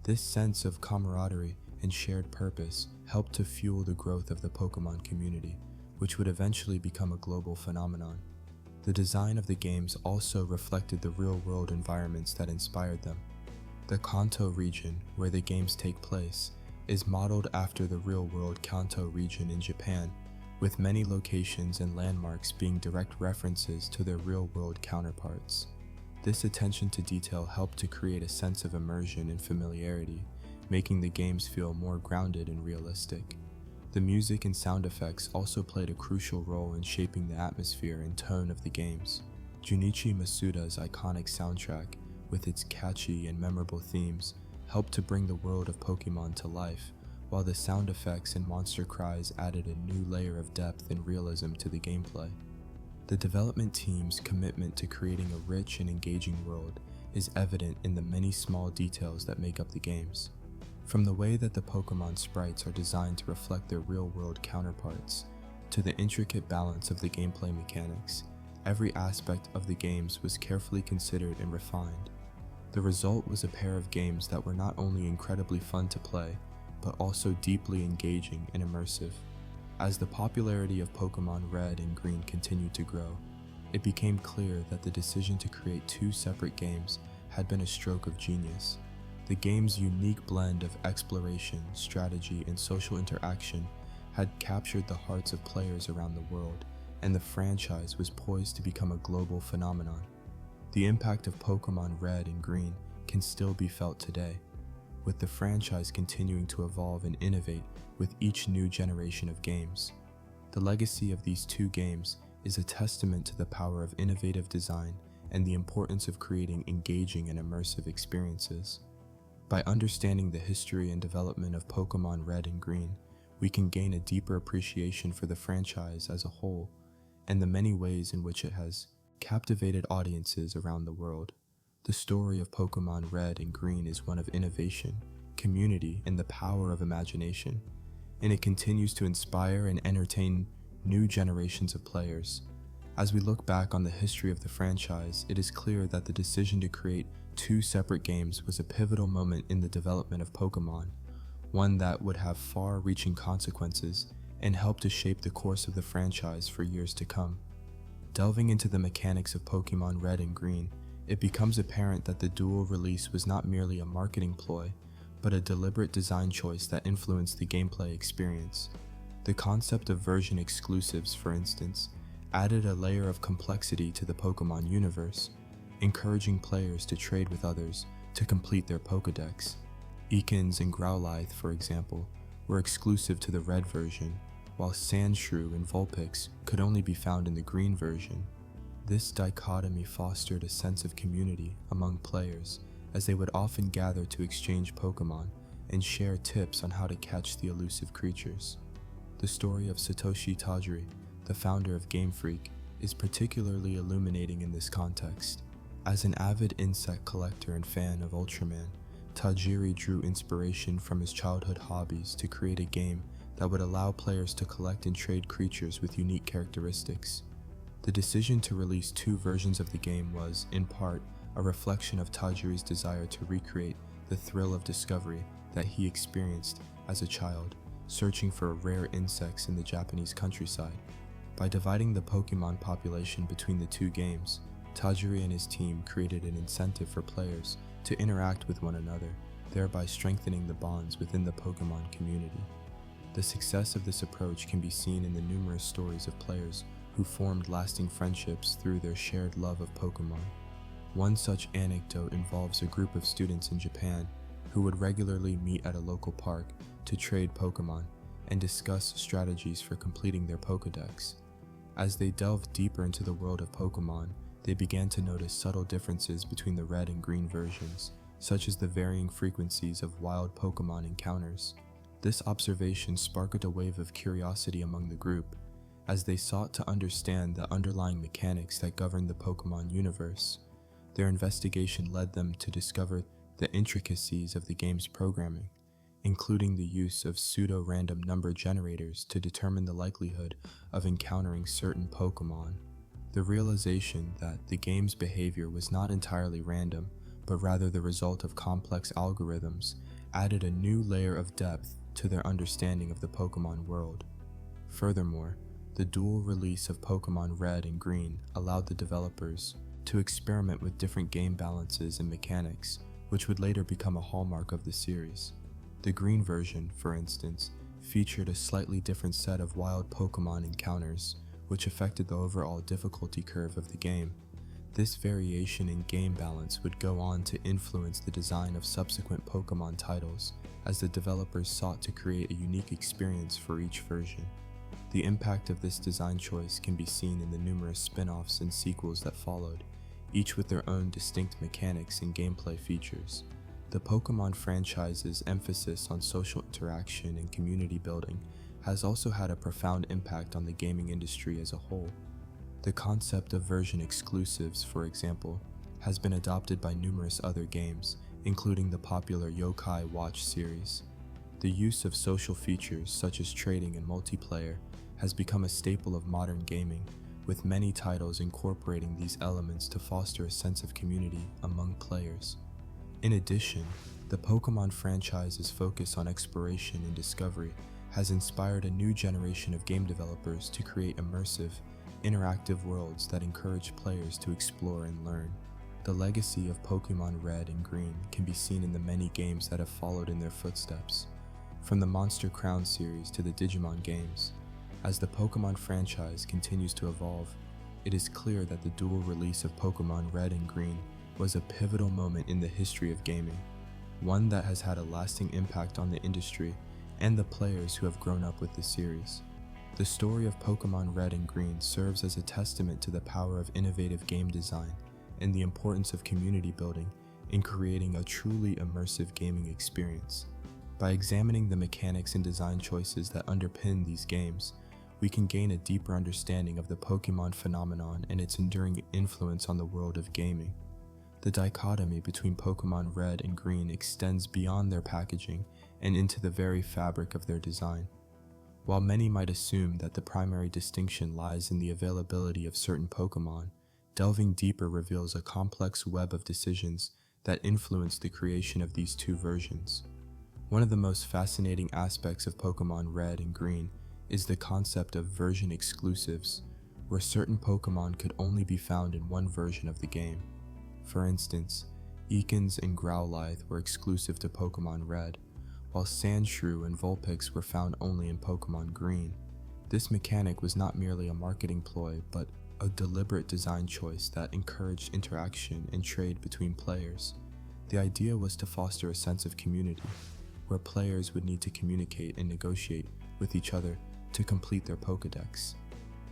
This sense of camaraderie and shared purpose helped to fuel the growth of the Pokémon community, which would eventually become a global phenomenon. The design of the games also reflected the real-world environments that inspired them. The Kanto region, where the games take place, is modeled after the real-world Kanto region in Japan, with many locations and landmarks being direct references to their real-world counterparts. This attention to detail helped to create a sense of immersion and familiarity, making the games feel more grounded and realistic. The music and sound effects also played a crucial role in shaping the atmosphere and tone of the games. Junichi Masuda's iconic soundtrack, with its catchy and memorable themes, helped to bring the world of Pokémon to life, while the sound effects and monster cries added a new layer of depth and realism to the gameplay. The development team's commitment to creating a rich and engaging world is evident in the many small details that make up the games. From the way that the Pokémon sprites are designed to reflect their real-world counterparts, to the intricate balance of the gameplay mechanics, every aspect of the games was carefully considered and refined. The result was a pair of games that were not only incredibly fun to play, but also deeply engaging and immersive. As the popularity of Pokémon Red and Green continued to grow, it became clear that the decision to create two separate games had been a stroke of genius. The game's unique blend of exploration, strategy, and social interaction had captured the hearts of players around the world, and the franchise was poised to become a global phenomenon. The impact of Pokémon Red and Green can still be felt today, with the franchise continuing to evolve and innovate with each new generation of games. The legacy of these two games is a testament to the power of innovative design and the importance of creating engaging and immersive experiences. By understanding the history and development of Pokémon Red and Green, we can gain a deeper appreciation for the franchise as a whole and the many ways in which it has captivated audiences around the world. The story of Pokémon Red and Green is one of innovation, community, and the power of imagination, and it continues to inspire and entertain new generations of players. As we look back on the history of the franchise, it is clear that the decision to create two separate games was a pivotal moment in the development of Pokémon, one that would have far-reaching consequences and help to shape the course of the franchise for years to come. Delving into the mechanics of Pokémon Red and Green, it becomes apparent that the dual release was not merely a marketing ploy, but a deliberate design choice that influenced the gameplay experience. The concept of version exclusives, for instance, added a layer of complexity to the Pokémon universe, encouraging players to trade with others to complete their Pokédex. Ekans and Growlithe, for example, were exclusive to the red version, while Sandshrew and Vulpix could only be found in the green version. This dichotomy fostered a sense of community among players, as they would often gather to exchange Pokémon and share tips on how to catch the elusive creatures. The story of Satoshi Tajiri, the founder of Game Freak, is particularly illuminating in this context. As an avid insect collector and fan of Ultraman, Tajiri drew inspiration from his childhood hobbies to create a game that would allow players to collect and trade creatures with unique characteristics. The decision to release two versions of the game was, in part, a reflection of Tajiri's desire to recreate the thrill of discovery that he experienced as a child, searching for rare insects in the Japanese countryside. By dividing the Pokémon population between the two games, Tajiri and his team created an incentive for players to interact with one another, thereby strengthening the bonds within the Pokémon community. The success of this approach can be seen in the numerous stories of players who formed lasting friendships through their shared love of Pokémon. One such anecdote involves a group of students in Japan who would regularly meet at a local park to trade Pokémon and discuss strategies for completing their Pokédex. As they delved deeper into the world of Pokémon, they began to notice subtle differences between the red and green versions, such as the varying frequencies of wild Pokémon encounters. This observation sparked a wave of curiosity among the group, as they sought to understand the underlying mechanics that govern the Pokémon universe. Their investigation led them to discover the intricacies of the game's programming, including the use of pseudo-random number generators to determine the likelihood of encountering certain Pokémon. The realization that the game's behavior was not entirely random, but rather the result of complex algorithms, added a new layer of depth to their understanding of the Pokémon world. Furthermore, The dual release of Pokémon Red and Green allowed the developers to experiment with different game balances and mechanics, which would later become a hallmark of the series. The green version, for instance, featured a slightly different set of wild Pokémon encounters, which affected the overall difficulty curve of the game. This variation in game balance would go on to influence the design of subsequent Pokémon titles, as the developers sought to create a unique experience for each version. The impact of this design choice can be seen in the numerous spin-offs and sequels that followed, each with their own distinct mechanics and gameplay features. The Pokémon franchise's emphasis on social interaction and community building has also had a profound impact on the gaming industry as a whole. The concept of version exclusives, for example, has been adopted by numerous other games, including the popular Yokai Watch series. The use of social features such as trading and multiplayer has become a staple of modern gaming, with many titles incorporating these elements to foster a sense of community among players. In addition, the Pokémon franchise's focus on exploration and discovery has inspired a new generation of game developers to create immersive, interactive worlds that encourage players to explore and learn. The legacy of Pokémon Red and Green can be seen in the many games that have followed in their footsteps, from the Monster Crown series to the Digimon games. As the Pokémon franchise continues to evolve, it is clear that the dual release of Pokémon Red and Green was a pivotal moment in the history of gaming, one that has had a lasting impact on the industry and the players who have grown up with the series. The story of Pokémon Red and Green serves as a testament to the power of innovative game design and the importance of community building in creating a truly immersive gaming experience. By examining the mechanics and design choices that underpin these games, we can gain a deeper understanding of the Pokémon phenomenon and its enduring influence on the world of gaming. The dichotomy between Pokémon Red and Green extends beyond their packaging and into the very fabric of their design. While many might assume that the primary distinction lies in the availability of certain Pokémon, delving deeper reveals a complex web of decisions that influence the creation of these two versions. One of the most fascinating aspects of Pokémon Red and Green is the concept of version exclusives, where certain Pokémon could only be found in one version of the game. For instance, Ekans and Growlithe were exclusive to Pokémon Red, while Sandshrew and Vulpix were found only in Pokémon Green. This mechanic was not merely a marketing ploy, but a deliberate design choice that encouraged interaction and trade between players. The idea was to foster a sense of community, where players would need to communicate and negotiate with each other to complete their Pokédex.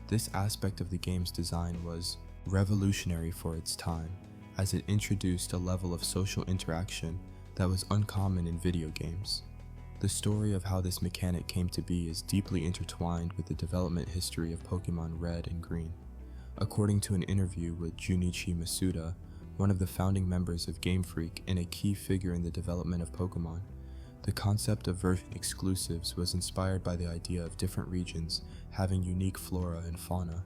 This aspect of the game's design was revolutionary for its time, as it introduced a level of social interaction that was uncommon in video games. The story of how this mechanic came to be is deeply intertwined with the development history of Pokémon Red and Green. According to an interview with Junichi Masuda, one of the founding members of Game Freak and a key figure in the development of Pokémon, the concept of version exclusives was inspired by the idea of different regions having unique flora and fauna.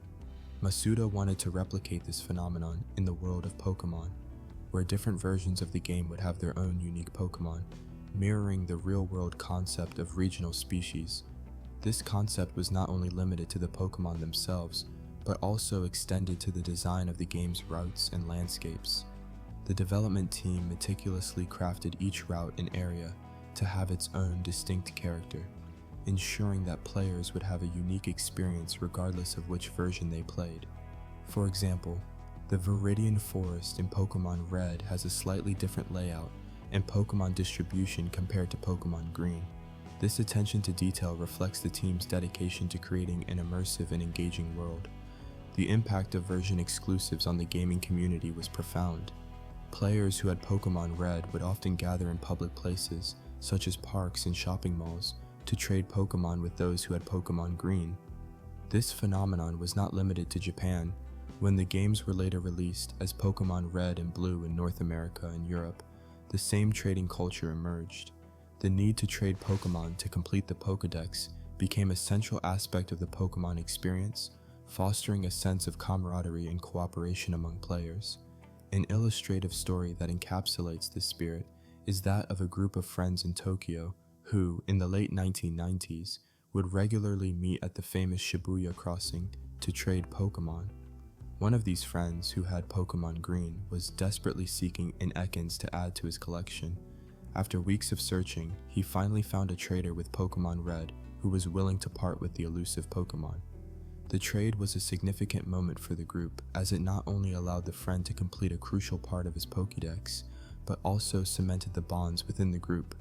Masuda wanted to replicate this phenomenon in the world of Pokémon, where different versions of the game would have their own unique Pokémon, mirroring the real-world concept of regional species. This concept was not only limited to the Pokémon themselves, but also extended to the design of the game's routes and landscapes. The development team meticulously crafted each route and area to have its own distinct character, ensuring that players would have a unique experience regardless of which version they played. For example, the Viridian Forest in Pokémon Red has a slightly different layout and Pokémon distribution compared to Pokémon Green. This attention to detail reflects the team's dedication to creating an immersive and engaging world. The impact of version exclusives on the gaming community was profound. Players who had Pokémon Red would often gather in public places, such as parks and shopping malls, to trade Pokémon with those who had Pokémon Green. This phenomenon was not limited to Japan. When the games were later released as Pokémon Red and Blue in North America and Europe, the same trading culture emerged. The need to trade Pokémon to complete the Pokédex became a central aspect of the Pokémon experience, fostering a sense of camaraderie and cooperation among players. An illustrative story that encapsulates this spirit is that of a group of friends in Tokyo who, in the late 1990s, would regularly meet at the famous Shibuya crossing to trade Pokémon. One of these friends, who had Pokémon Green, was desperately seeking an Ekans to add to his collection. After weeks of searching, he finally found a trader with Pokémon Red who was willing to part with the elusive Pokémon. The trade was a significant moment for the group, as it not only allowed the friend to complete a crucial part of his Pokédex, but also cemented the bonds within the group.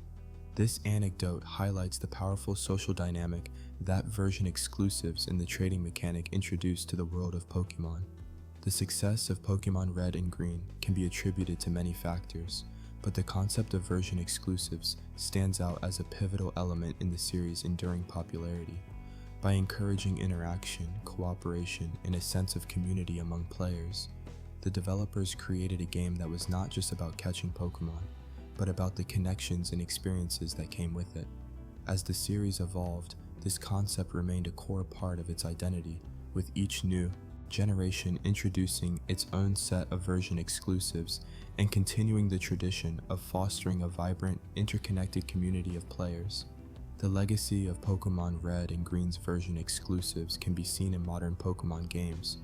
This anecdote highlights the powerful social dynamic that version exclusives in the trading mechanic introduced to the world of Pokémon. The success of Pokémon Red and Green can be attributed to many factors, but the concept of version exclusives stands out as a pivotal element in the series' enduring popularity. By encouraging interaction, cooperation, and a sense of community among players, the developers created a game that was not just about catching Pokémon, but about the connections and experiences that came with it. As the series evolved, this concept remained a core part of its identity, with each new generation introducing its own set of version exclusives and continuing the tradition of fostering a vibrant, interconnected community of players. The legacy of Pokémon Red and Green's version exclusives can be seen in modern Pokémon games,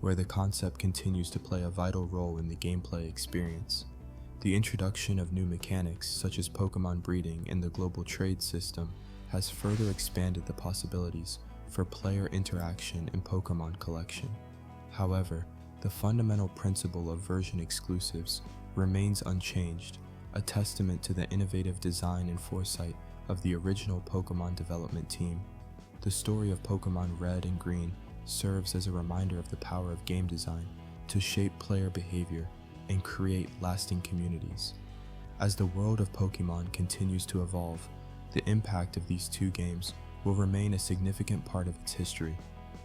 where the concept continues to play a vital role in the gameplay experience. The introduction of new mechanics such as Pokémon breeding and the global trade system has further expanded the possibilities for player interaction and Pokémon collection. However, the fundamental principle of version exclusives remains unchanged, a testament to the innovative design and foresight of the original Pokémon development team. The story of Pokémon Red and Green serves as a reminder of the power of game design to shape player behavior and create lasting communities. As the world of Pokémon continues to evolve, the impact of these two games will remain a significant part of its history,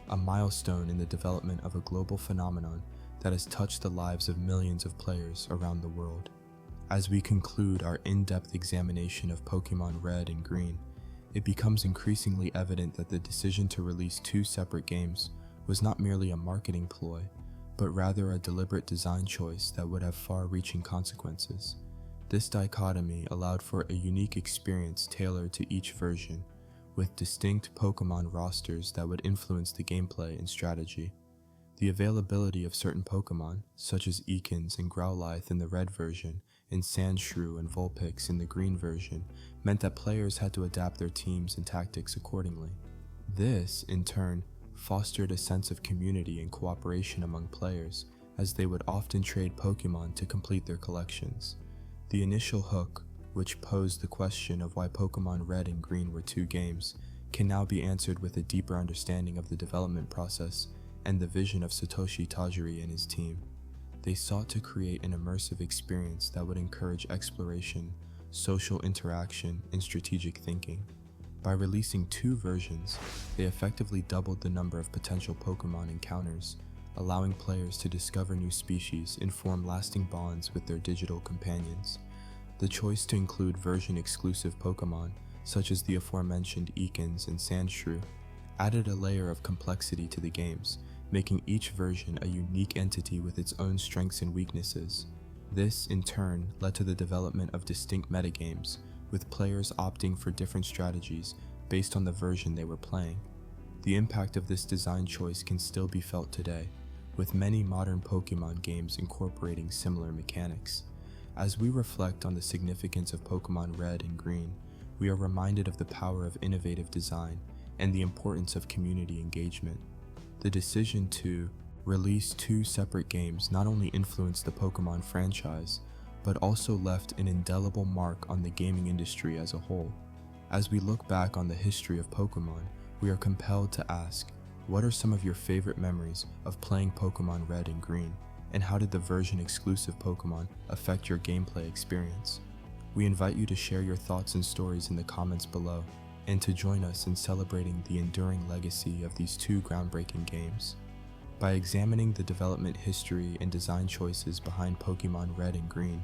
a milestone in the development of a global phenomenon that has touched the lives of millions of players around the world. As we conclude our in-depth examination of Pokémon Red and Green, it becomes increasingly evident that the decision to release two separate games was not merely a marketing ploy, but rather a deliberate design choice that would have far-reaching consequences. This dichotomy allowed for a unique experience tailored to each version, with distinct Pokémon rosters that would influence the gameplay and strategy. The availability of certain Pokémon, such as Ekans and Growlithe in the Red version, and Sandshrew and Vulpix in the Green version, meant that players had to adapt their teams and tactics accordingly. This, in turn, fostered a sense of community and cooperation among players, as they would often trade Pokémon to complete their collections. The initial hook, which posed the question of why Pokémon Red and Green were two games, can now be answered with a deeper understanding of the development process and the vision of Satoshi Tajiri and his team. They sought to create an immersive experience that would encourage exploration, social interaction, and strategic thinking. By releasing two versions, they effectively doubled the number of potential Pokémon encounters, allowing players to discover new species and form lasting bonds with their digital companions. The choice to include version-exclusive Pokémon, such as the aforementioned Ekans and Sandshrew, added a layer of complexity to the games, making each version a unique entity with its own strengths and weaknesses. This, in turn, led to the development of distinct metagames, with players opting for different strategies based on the version they were playing. The impact of this design choice can still be felt today, with many modern Pokémon games incorporating similar mechanics. As we reflect on the significance of Pokémon Red and Green, we are reminded of the power of innovative design and the importance of community engagement. The decision to release two separate games not only influenced the Pokémon franchise, but also left an indelible mark on the gaming industry as a whole. As we look back on the history of Pokémon, we are compelled to ask, what are some of your favorite memories of playing Pokémon Red and Green, and how did the version-exclusive Pokémon affect your gameplay experience? We invite you to share your thoughts and stories in the comments below, and to join us in celebrating the enduring legacy of these two groundbreaking games. By examining the development history and design choices behind Pokémon Red and Green,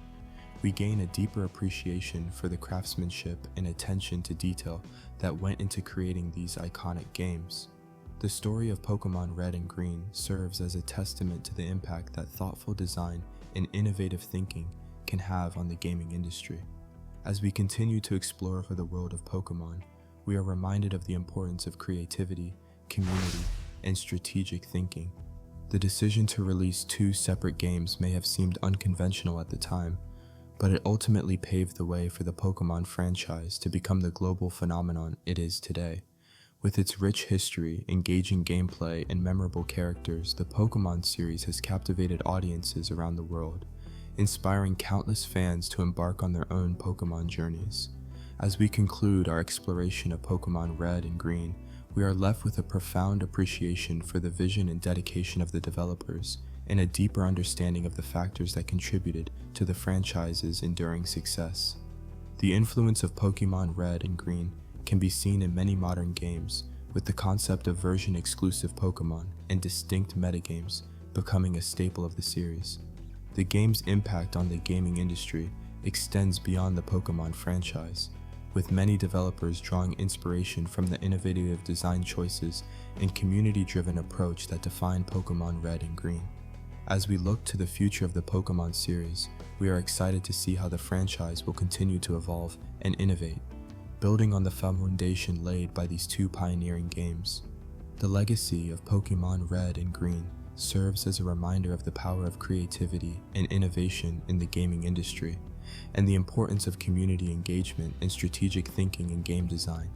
we gain a deeper appreciation for the craftsmanship and attention to detail that went into creating these iconic games. The story of Pokémon Red and Green serves as a testament to the impact that thoughtful design and innovative thinking can have on the gaming industry. As we continue to explore for the world of Pokémon, we are reminded of the importance of creativity, community, and strategic thinking. The decision to release two separate games may have seemed unconventional at the time, but it ultimately paved the way for the Pokémon franchise to become the global phenomenon it is today. With its rich history, engaging gameplay, and memorable characters, the Pokémon series has captivated audiences around the world, inspiring countless fans to embark on their own Pokémon journeys. As we conclude our exploration of Pokémon Red and Green, we are left with a profound appreciation for the vision and dedication of the developers, and a deeper understanding of the factors that contributed to the franchise's enduring success. The influence of Pokémon Red and Green can be seen in many modern games, with the concept of version-exclusive Pokémon and distinct metagames becoming a staple of the series. The game's impact on the gaming industry extends beyond the Pokémon franchise, with many developers drawing inspiration from the innovative design choices and community-driven approach that define Pokémon Red and Green. As we look to the future of the Pokémon series, we are excited to see how the franchise will continue to evolve and innovate, building on the foundation laid by these two pioneering games. The legacy of Pokémon Red and Green serves as a reminder of the power of creativity and innovation in the gaming industry, and the importance of community engagement and strategic thinking in game design.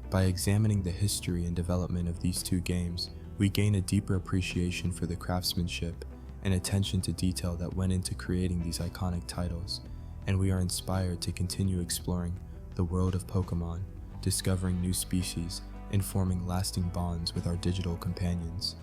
By examining the history and development of these two games, we gain a deeper appreciation for the craftsmanship and attention to detail that went into creating these iconic titles, and we are inspired to continue exploring the world of Pokémon, discovering new species, and forming lasting bonds with our digital companions.